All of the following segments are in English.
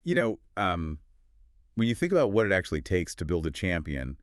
You know, when you think about what it actually takes to build a champion,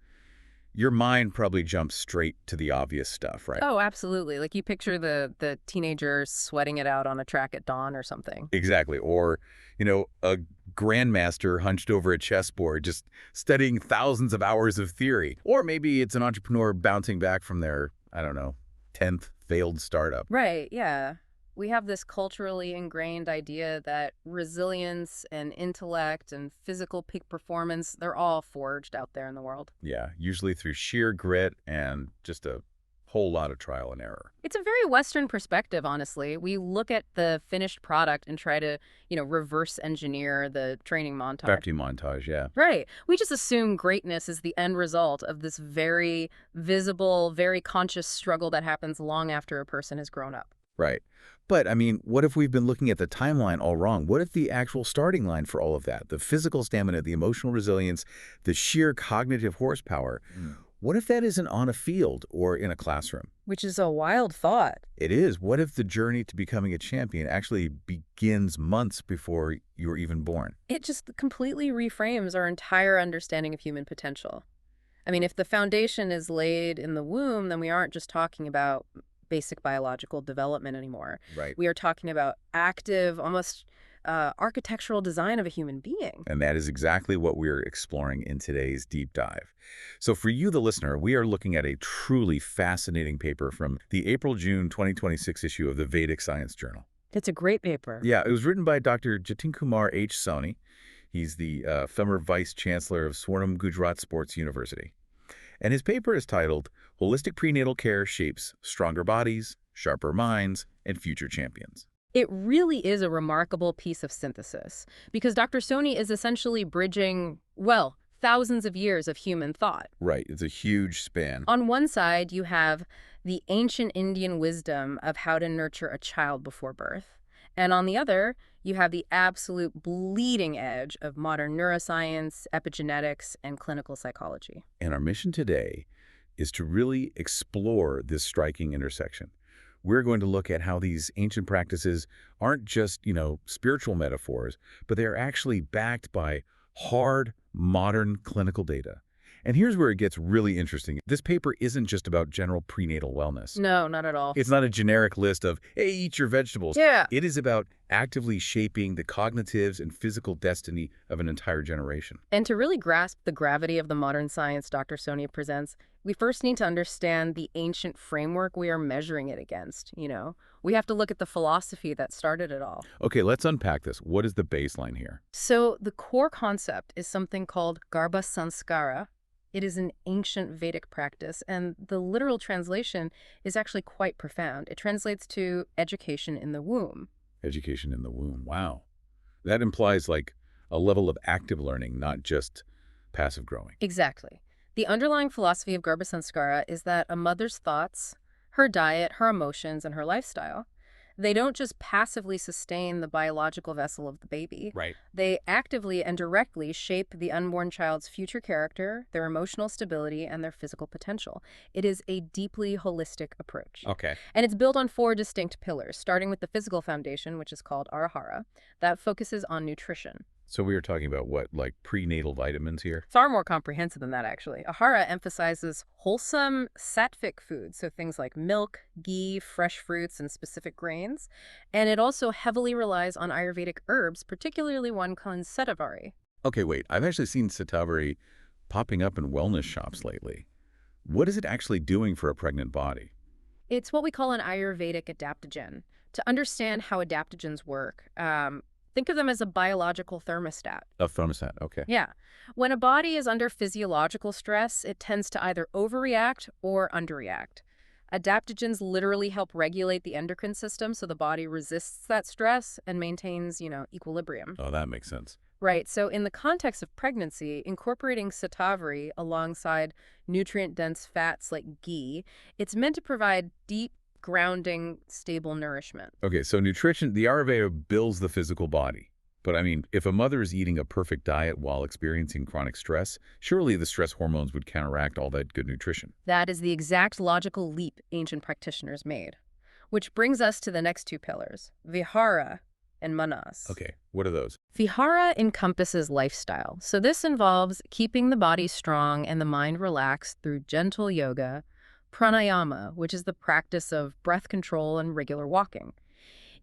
your mind probably jumps straight to the obvious stuff, right? Oh, absolutely. Like you picture the teenager sweating it out on a track at dawn or something. Exactly. Or, a grandmaster hunched over a chessboard just studying thousands of hours of theory. Or maybe it's an entrepreneur bouncing back from their, I don't know, 10th failed startup. Right, yeah. We have this culturally ingrained idea that resilience and intellect and physical peak performance, they're all forged out there in the world. Yeah, usually through sheer grit and just a whole lot of trial and error. It's a very Western perspective, honestly. We look at the finished product and try to, reverse engineer the training montage. Crafty montage, yeah. Right. We just assume greatness is the end result of this very visible, very conscious struggle that happens long after a person has grown up. Right. But, what if we've been looking at the timeline all wrong? What if the actual starting line for all of that, the physical stamina, the emotional resilience, the sheer cognitive horsepower, what if that isn't on a field or in a classroom? Which is a wild thought. It is. What if the journey to becoming a champion actually begins months before you're even born? It just completely reframes our entire understanding of human potential. I mean, if the foundation is laid in the womb, then we aren't just talking about basic biological development anymore. Right. We are talking about active, almost architectural design of a human being. And that is exactly what we're exploring in today's deep dive. So for you, the listener, we are looking at a truly fascinating paper from the April-June 2026 issue of the Vedic Science Journal. It's a great paper. Yeah, it was written by Dr. Jitinkumar H. Soni. He's the former Vice Chancellor of Swarnim, Gujrat Sports University. And his paper is titled, Holistic Prenatal Care Shapes Stronger Bodies, Sharper Minds, and Future Champions. It really is a remarkable piece of synthesis because Dr. Soni is essentially bridging, well, thousands of years of human thought. Right. It's a huge span. On one side, you have the ancient Indian wisdom of how to nurture a child before birth. And on the other, you have the absolute bleeding edge of modern neuroscience, epigenetics, and clinical psychology. And our mission today is to really explore this striking intersection. We're going to look at how these ancient practices aren't just, spiritual metaphors, but they're actually backed by hard, modern clinical data. And here's where it gets really interesting. This paper isn't just about general prenatal wellness. No, not at all. It's not a generic list of, hey, eat your vegetables. Yeah. It is about actively shaping the cognitives and physical destiny of an entire generation. And to really grasp the gravity of the modern science Dr. Soni presents, we first need to understand the ancient framework we are measuring it against, We have to look at the philosophy that started it all. Okay, let's unpack this. What is the baseline here? So the core concept is something called Garbha Sanskāra. It is an ancient Vedic practice, and the literal translation is actually quite profound. It translates to education in the womb. Education in the womb. Wow. That implies like a level of active learning, not just passive growing. Exactly. The underlying philosophy of Garbha Sanskāra is that a mother's thoughts, her diet, her emotions, and her lifestyle, they don't just passively sustain the biological vessel of the baby. Right. They actively and directly shape the unborn child's future character, their emotional stability, and their physical potential. It is a deeply holistic approach. Okay. And it's built on 4 distinct pillars, starting with the physical foundation, which is called ahara, that focuses on nutrition. So we were talking about what, like prenatal vitamins here? Far more comprehensive than that, actually. Ahara emphasizes wholesome Sattvic foods, so things like milk, ghee, fresh fruits, and specific grains. And it also heavily relies on Ayurvedic herbs, particularly one called Sattvic. Okay, wait. I've actually seen Sattvic popping up in wellness shops lately. What is it actually doing for a pregnant body? It's what we call an Ayurvedic adaptogen. To understand how adaptogens work, think of them as a biological thermostat. A thermostat, okay. Yeah. When a body is under physiological stress, it tends to either overreact or underreact. Adaptogens literally help regulate the endocrine system so the body resists that stress and maintains, equilibrium. Oh, that makes sense. Right. So in the context of pregnancy, incorporating Sattvic alongside nutrient-dense fats like ghee, it's meant to provide deep, grounding, stable nourishment. Okay, so nutrition, the Ayurveda builds the physical body. But if a mother is eating a perfect diet while experiencing chronic stress, surely the stress hormones would counteract all that good nutrition. That is the exact logical leap ancient practitioners made. Which brings us to the next 2 pillars, vihara, and manas. Okay, what are those? Vihara encompasses lifestyle. So this involves keeping the body strong and the mind relaxed through gentle yoga, pranayama, which is the practice of breath control and regular walking.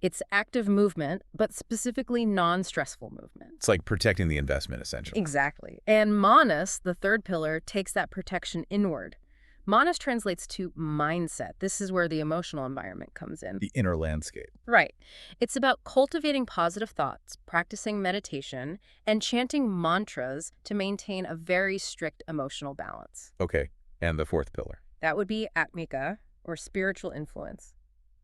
It's active movement, but specifically non-stressful movement. It's like protecting the investment, essentially. Exactly. And manas, the third pillar, takes that protection inward. Manas translates to mindset. This is where the emotional environment comes in. The inner landscape. Right. It's about cultivating positive thoughts, practicing meditation, and chanting mantras to maintain a very strict emotional balance. Okay, and the fourth pillar? That would be atmika, or spiritual influence.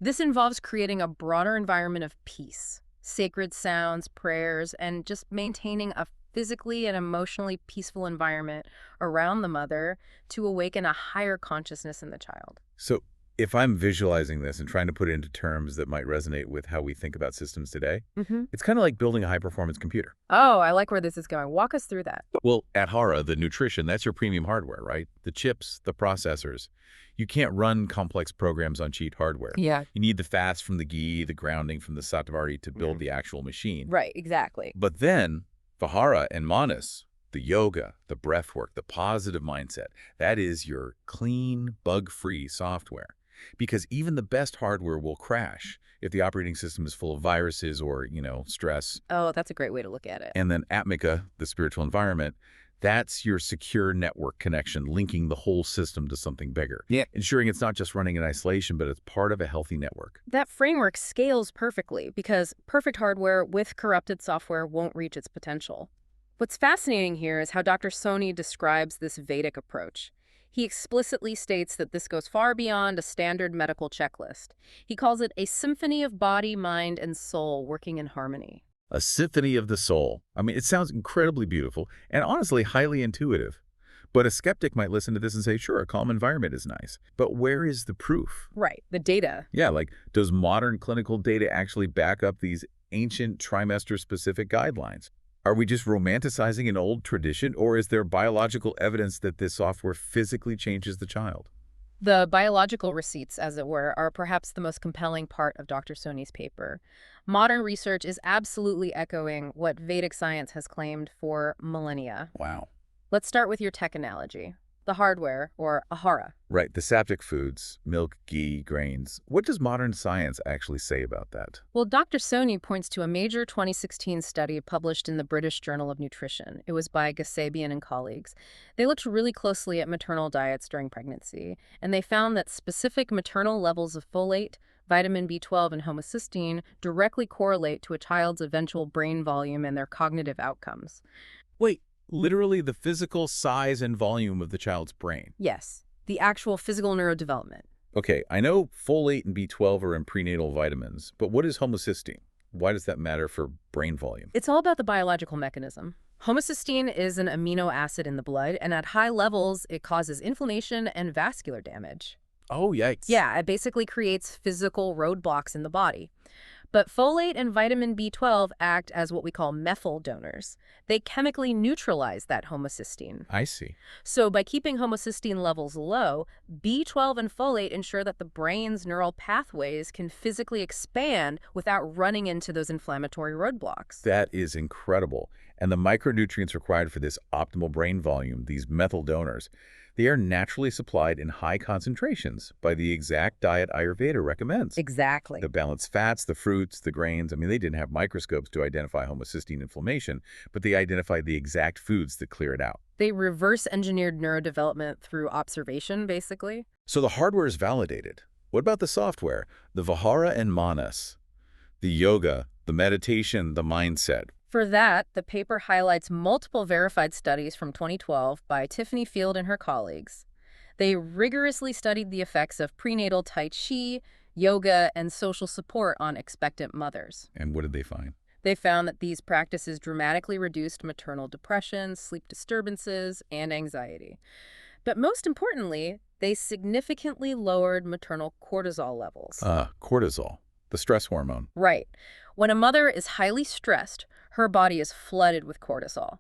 This involves creating a broader environment of peace, sacred sounds, prayers, and just maintaining a physically and emotionally peaceful environment around the mother to awaken a higher consciousness in the child. So if I'm visualizing this and trying to put it into terms that might resonate with how we think about systems today, it's kind of like building a high-performance computer. Oh, I like where this is going. Walk us through that. Well, at Hara, the nutrition, that's your premium hardware, right? The chips, the processors. You can't run complex programs on cheap hardware. Yeah. You need the fast from the ghee, the grounding from the Sattvic to build the actual machine. Right, exactly. But then, Vihara and Manas, the yoga, the breath work, the positive mindset, that is your clean, bug-free software. Because even the best hardware will crash if the operating system is full of viruses or, stress. Oh, that's a great way to look at it. And then Atmika, the spiritual environment, that's your secure network connection, linking the whole system to something bigger. Yeah. Ensuring it's not just running in isolation, but it's part of a healthy network. That framework scales perfectly because perfect hardware with corrupted software won't reach its potential. What's fascinating here is how Dr. Soni describes this Vedic approach. He explicitly states that this goes far beyond a standard medical checklist. He calls it a symphony of body, mind, and soul working in harmony. A symphony of the soul. I mean, it sounds incredibly beautiful and honestly highly intuitive. But a skeptic might listen to this and say, sure, a calm environment is nice. But where is the proof? Right, the data. Yeah, like, does modern clinical data actually back up these ancient trimester-specific guidelines? Are we just romanticizing an old tradition, or is there biological evidence that this software physically changes the child? The biological receipts, as it were, are perhaps the most compelling part of Dr. Soni's paper. Modern research is absolutely echoing what Vedic science has claimed for millennia. Wow. Let's start with your tech analogy. The hardware, or ahara. Right, the Sattvic foods, milk, ghee, grains. What does modern science actually say about that? Well, Dr. Soni points to a major 2016 study published in the British Journal of Nutrition. It was by Gasabian and colleagues. They looked really closely at maternal diets during pregnancy, and they found that specific maternal levels of folate, vitamin B12, and homocysteine directly correlate to a child's eventual brain volume and their cognitive outcomes. Wait, literally the physical size and volume of the child's brain? Yes, the actual physical neurodevelopment. Okay, I know folate and B12 are in prenatal vitamins, but what is homocysteine? Why does that matter for brain volume? It's all about the biological mechanism. Homocysteine is an amino acid in the blood, and at high levels, it causes inflammation and vascular damage. Oh, yikes. Yeah, it basically creates physical roadblocks in the body. But folate and vitamin B12 act as what we call methyl donors. They chemically neutralize that homocysteine. I see. So by keeping homocysteine levels low, B12 and folate ensure that the brain's neural pathways can physically expand without running into those inflammatory roadblocks. That is incredible. And the micronutrients required for this optimal brain volume, these methyl donors, they are naturally supplied in high concentrations by the exact diet Ayurveda recommends. Exactly. The balanced fats, the fruits, the grains, I mean, they didn't have microscopes to identify homocysteine inflammation, but they identified the exact foods that clear it out. They reverse-engineered neurodevelopment through observation, basically. So the hardware is validated. What about the software? The Vihara and Manas, the yoga, the meditation, the mindset. For that, the paper highlights multiple verified studies from 2012 by Tiffany Field and her colleagues. They rigorously studied the effects of prenatal Tai Chi, yoga, and social support on expectant mothers. And what did they find? They found that these practices dramatically reduced maternal depression, sleep disturbances, and anxiety. But most importantly, they significantly lowered maternal cortisol levels. Cortisol, the stress hormone. Right. When a mother is highly stressed, her body is flooded with cortisol.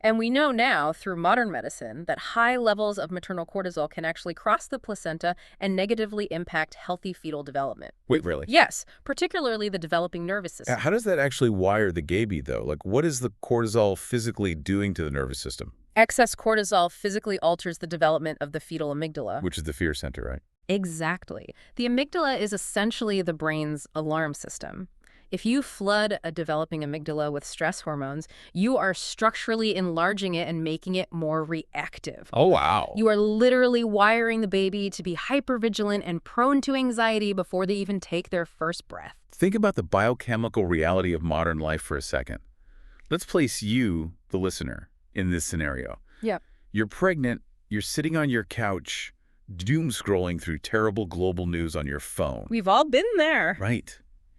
And we know now, through modern medicine, that high levels of maternal cortisol can actually cross the placenta and negatively impact healthy fetal development. Wait, really? Yes, particularly the developing nervous system. How does that actually wire the baby, though? Like, what is the cortisol physically doing to the nervous system? Excess cortisol physically alters the development of the fetal amygdala. Which is the fear center, right? Exactly. The amygdala is essentially the brain's alarm system. If you flood a developing amygdala with stress hormones, you are structurally enlarging it and making it more reactive. Oh, wow. You are literally wiring the baby to be hypervigilant and prone to anxiety before they even take their first breath. Think about the biochemical reality of modern life for a second. Let's place you, the listener, in this scenario. Yeah. You're pregnant, you're sitting on your couch, doom scrolling through terrible global news on your phone. We've all been there. Right.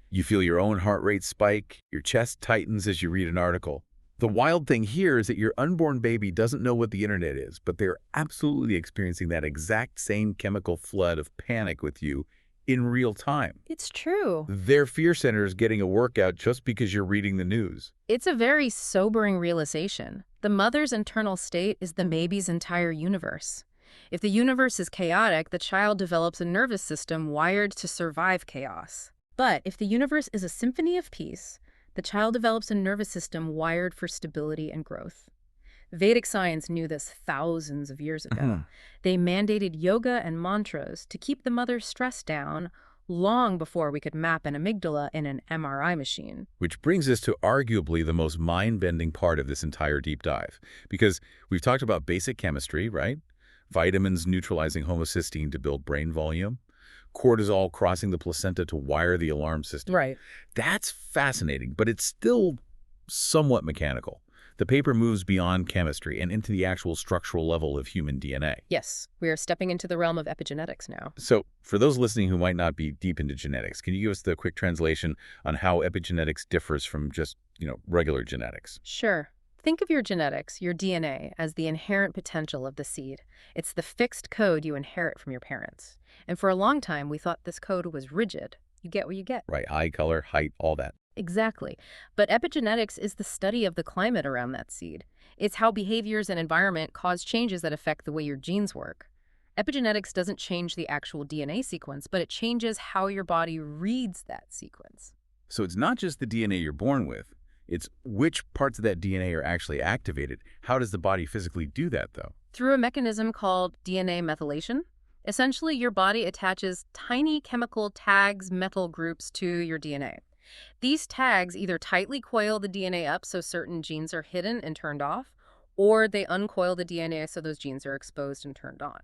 You feel your own heart rate spike, your chest tightens as you read an article. The wild thing here is that your unborn baby doesn't know what the internet is, but they're absolutely experiencing that exact same chemical flood of panic with you in real time. It's true. Their fear center is getting a workout just because you're reading the news. It's a very sobering realization. The mother's internal state is the baby's entire universe. If the universe is chaotic, the child develops a nervous system wired to survive chaos. But if the universe is a symphony of peace, the child develops a nervous system wired for stability and growth. Vedic science knew this thousands of years ago. They mandated yoga and mantras to keep the mother's stress down long before we could map an amygdala in an MRI machine. Which brings us to arguably the most mind-bending part of this entire deep dive. Because we've talked about basic chemistry, right? Vitamins neutralizing homocysteine to build brain volume. Cortisol crossing the placenta to wire the alarm system. Right. That's fascinating, but it's still somewhat mechanical. The paper moves beyond chemistry and into the actual structural level of human DNA. Yes, we are stepping into the realm of epigenetics now. So, for those listening who might not be deep into genetics, can you give us the quick translation on how epigenetics differs from just, regular genetics? Sure. Think of your genetics, your DNA, as the inherent potential of the seed. It's the fixed code you inherit from your parents. And for a long time, we thought this code was rigid. You get what you get. Right, eye color, height, all that. Exactly. But epigenetics is the study of the climate around that seed. It's how behaviors and environment cause changes that affect the way your genes work. Epigenetics doesn't change the actual DNA sequence, but it changes how your body reads that sequence. So it's not just the DNA you're born with. It's which parts of that DNA are actually activated. How does the body physically do that, though? Through a mechanism called DNA methylation. Essentially, your body attaches tiny chemical tags, metal groups to your DNA. These tags either tightly coil the DNA up so certain genes are hidden and turned off, or they uncoil the DNA so those genes are exposed and turned on.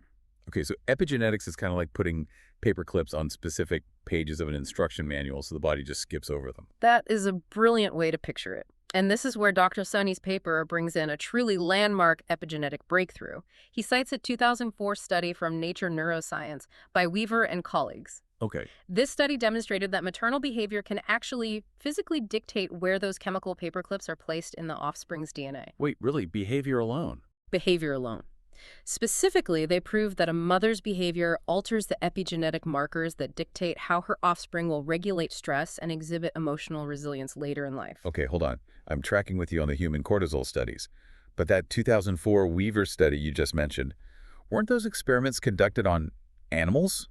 Okay, so epigenetics is kind of like putting paper clips on specific pages of an instruction manual so the body just skips over them. That is a brilliant way to picture it. And this is where Dr. Soni's paper brings in a truly landmark epigenetic breakthrough. He cites a 2004 study from Nature Neuroscience by Weaver and colleagues. Okay. This study demonstrated that maternal behavior can actually physically dictate where those chemical paperclips are placed in the offspring's DNA. Wait, really? Behavior alone? Behavior alone. Specifically, they proved that a mother's behavior alters the epigenetic markers that dictate how her offspring will regulate stress and exhibit emotional resilience later in life. Okay, hold on. I'm tracking with you on the human cortisol studies. But that 2004 Weaver study you just mentioned, weren't those experiments conducted on animals?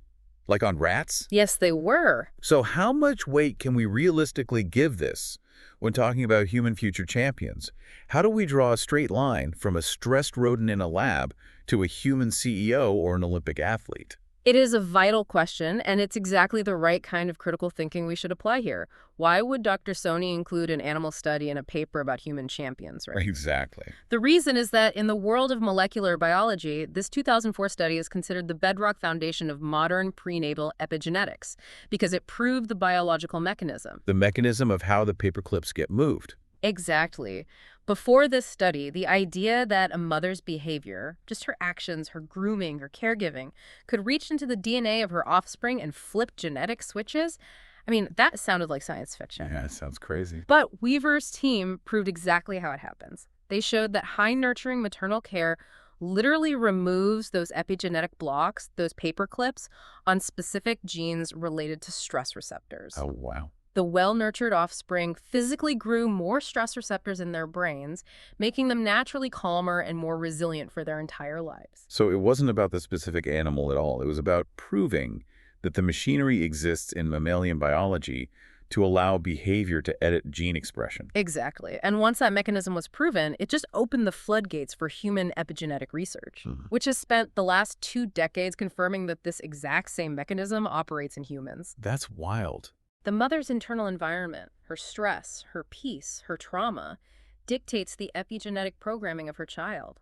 Like on rats? Yes, they were. So how much weight can we realistically give this when talking about human future champions? How do we draw a straight line from a stressed rodent in a lab to a human CEO or an Olympic athlete? It is a vital question, and it's exactly the right kind of critical thinking we should apply here. Why would Dr. Soni include an animal study in a paper about human champions, right? Exactly. The reason is that in the world of molecular biology, this 2004 study is considered the bedrock foundation of modern prenatal epigenetics because it proved the biological mechanism. The mechanism of how the paperclips get moved. Exactly. Before this study, the idea that a mother's behavior, just her actions, her grooming, her caregiving, could reach into the DNA of her offspring and flip genetic switches, that sounded like science fiction. Yeah, it sounds crazy. But Weaver's team proved exactly how it happens. They showed that high-nurturing maternal care literally removes those epigenetic blocks, those paper clips, on specific genes related to stress receptors. Oh, wow. The well-nurtured offspring physically grew more stress receptors in their brains, making them naturally calmer and more resilient for their entire lives. So it wasn't about the specific animal at all. It was about proving that the machinery exists in mammalian biology to allow behavior to edit gene expression. Exactly. And once that mechanism was proven, it just opened the floodgates for human epigenetic research, which has spent the last 2 decades confirming that this exact same mechanism operates in humans. That's wild. The mother's internal environment, her stress, her peace, her trauma, dictates the epigenetic programming of her child.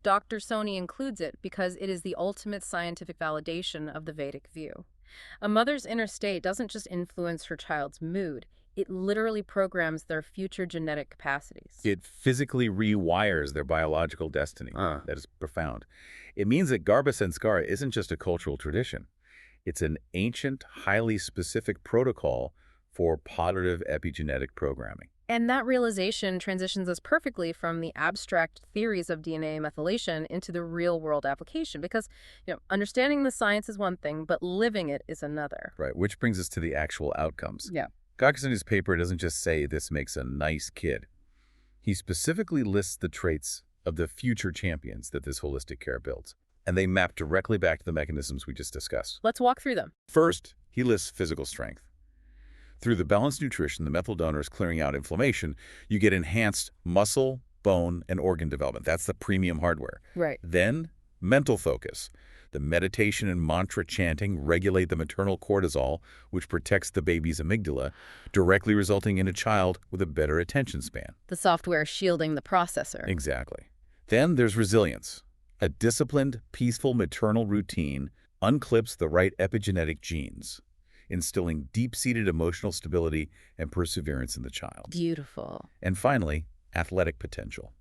Dr. Soni includes it because it is the ultimate scientific validation of the Vedic view. A mother's inner state doesn't just influence her child's mood, it literally programs their future genetic capacities. It physically rewires their biological destiny. That is profound. It means that Garbha Sanskāra isn't just a cultural tradition. It's an ancient, highly specific protocol for positive epigenetic programming. And that realization transitions us perfectly from the abstract theories of DNA methylation into the real-world application because, understanding the science is one thing, but living it is another. Right, which brings us to the actual outcomes. Yeah. Gajasoni's paper doesn't just say this makes a nice kid. He specifically lists the traits of the future champions that this holistic care builds, and they map directly back to the mechanisms we just discussed. Let's walk through them. First, he lists physical strength. Through the balanced nutrition, the methyl donor is clearing out inflammation. You get enhanced muscle, bone, and organ development. That's the premium hardware. Right. Then, mental focus. The meditation and mantra chanting regulate the maternal cortisol, which protects the baby's amygdala, directly resulting in a child with a better attention span. The software shielding the processor. Exactly. Then there's resilience. A disciplined, peaceful maternal routine unclips the right epigenetic genes, instilling deep-seated emotional stability and perseverance in the child. Beautiful. And finally, athletic potential.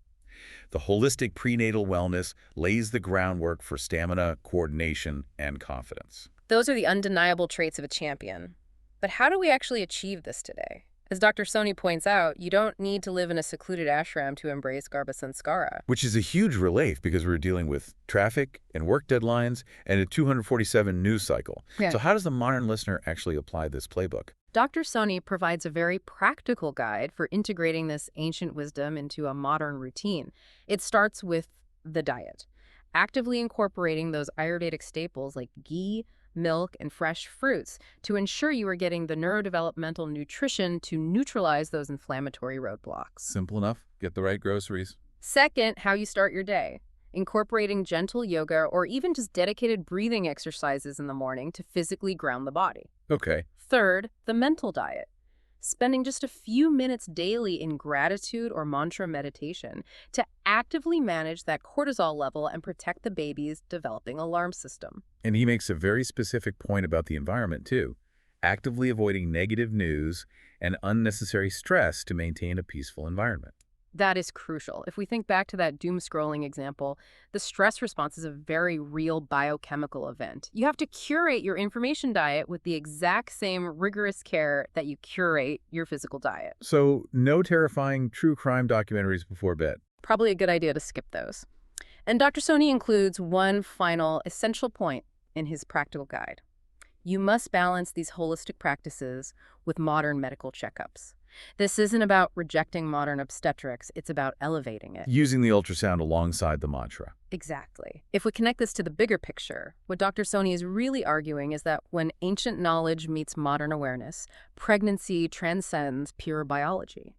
The holistic prenatal wellness lays the groundwork for stamina, coordination, and confidence. Those are the undeniable traits of a champion. But how do we actually achieve this today? As Dr. Soni points out, you don't need to live in a secluded ashram to embrace Garbha Sanskāra. Which is a huge relief because we're dealing with traffic and work deadlines and a 247 news cycle. Yeah. So how does the modern listener actually apply this playbook? Dr. Soni provides a very practical guide for integrating this ancient wisdom into a modern routine. It starts with the diet, actively incorporating those Ayurvedic staples like ghee, milk, and fresh fruits to ensure you are getting the neurodevelopmental nutrition to neutralize those inflammatory roadblocks. Simple enough. Get the right groceries. Second, how you start your day. Incorporating gentle yoga or even just dedicated breathing exercises in the morning to physically ground the body. Okay. Third, the mental diet. Spending just a few minutes daily in gratitude or mantra meditation to actively manage that cortisol level and protect the baby's developing alarm system. And he makes a very specific point about the environment, too. Actively avoiding negative news and unnecessary stress to maintain a peaceful environment. That is crucial. If we think back to that doom scrolling example, the stress response is a very real biochemical event. You have to curate your information diet with the exact same rigorous care that you curate your physical diet. So, no terrifying true crime documentaries before bed. Probably a good idea to skip those. And Dr. Soni includes one final essential point in his practical guide. You must balance these holistic practices with modern medical checkups. This isn't about rejecting modern obstetrics, it's about elevating it. Using the ultrasound alongside the mantra. Exactly. If we connect this to the bigger picture, what Dr. Soni is really arguing is that when ancient knowledge meets modern awareness, pregnancy transcends pure biology.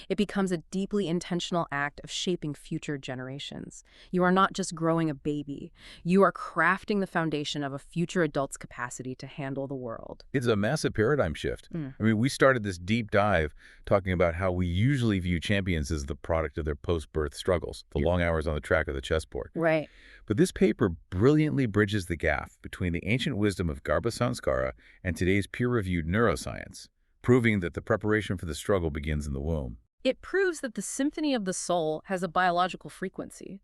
It becomes a deeply intentional act of shaping future generations. You are not just growing a baby. You are crafting the foundation of a future adult's capacity to handle the world. It's a massive paradigm shift. I mean, we started this deep dive talking about how we usually view champions as the product of their post-birth struggles, the long hours on the track or the chessboard. Right. But this paper brilliantly bridges the gap between the ancient wisdom of Garbha Sanskāra and today's peer-reviewed neuroscience, proving that the preparation for the struggle begins in the womb. It proves that the symphony of the soul has a biological frequency.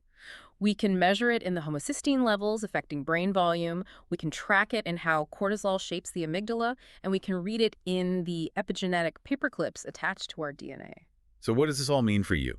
We can measure it in the homocysteine levels affecting brain volume, we can track it in how cortisol shapes the amygdala, and we can read it in the epigenetic paperclips attached to our DNA. So what does this all mean for you?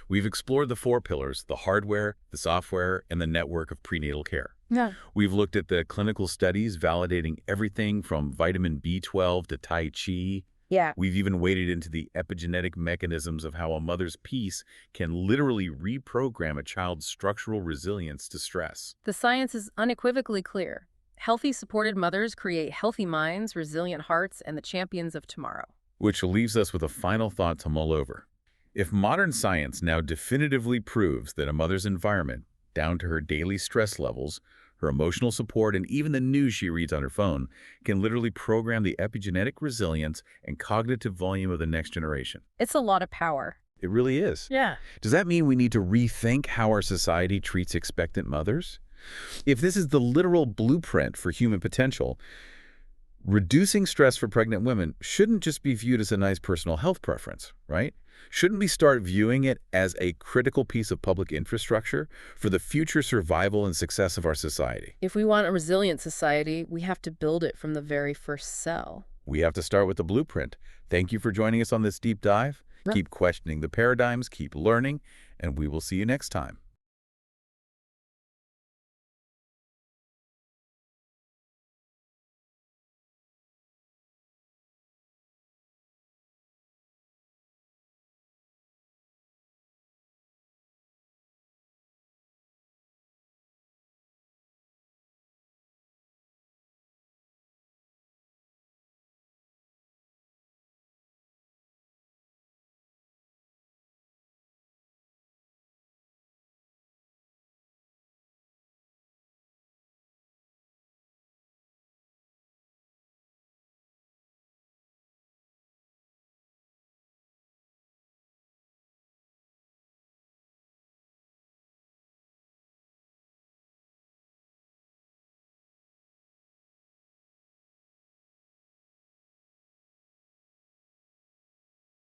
We've explored the 4 pillars: the hardware, the software, and the network of prenatal care. Yeah. We've looked at the clinical studies validating everything from vitamin B12 to Tai Chi, Yeah. We've even waded into the epigenetic mechanisms of how a mother's peace can literally reprogram a child's structural resilience to stress. The science is unequivocally clear. Healthy, supported mothers create healthy minds, resilient hearts, and the champions of tomorrow. Which leaves us with a final thought to mull over. If modern science now definitively proves that a mother's environment, down to her daily stress levels, her emotional support, and even the news she reads on her phone, can literally program the epigenetic resilience and cognitive volume of the next generation. It's a lot of power. It really is. Yeah. Does that mean we need to rethink how our society treats expectant mothers? If this is the literal blueprint for human potential, reducing stress for pregnant women shouldn't just be viewed as a nice personal health preference, right? Shouldn't we start viewing it as a critical piece of public infrastructure for the future survival and success of our society? If we want a resilient society, we have to build it from the very first cell. We have to start with the blueprint. Thank you for joining us on this deep dive. Keep questioning the paradigms, keep learning, and we will see you next time.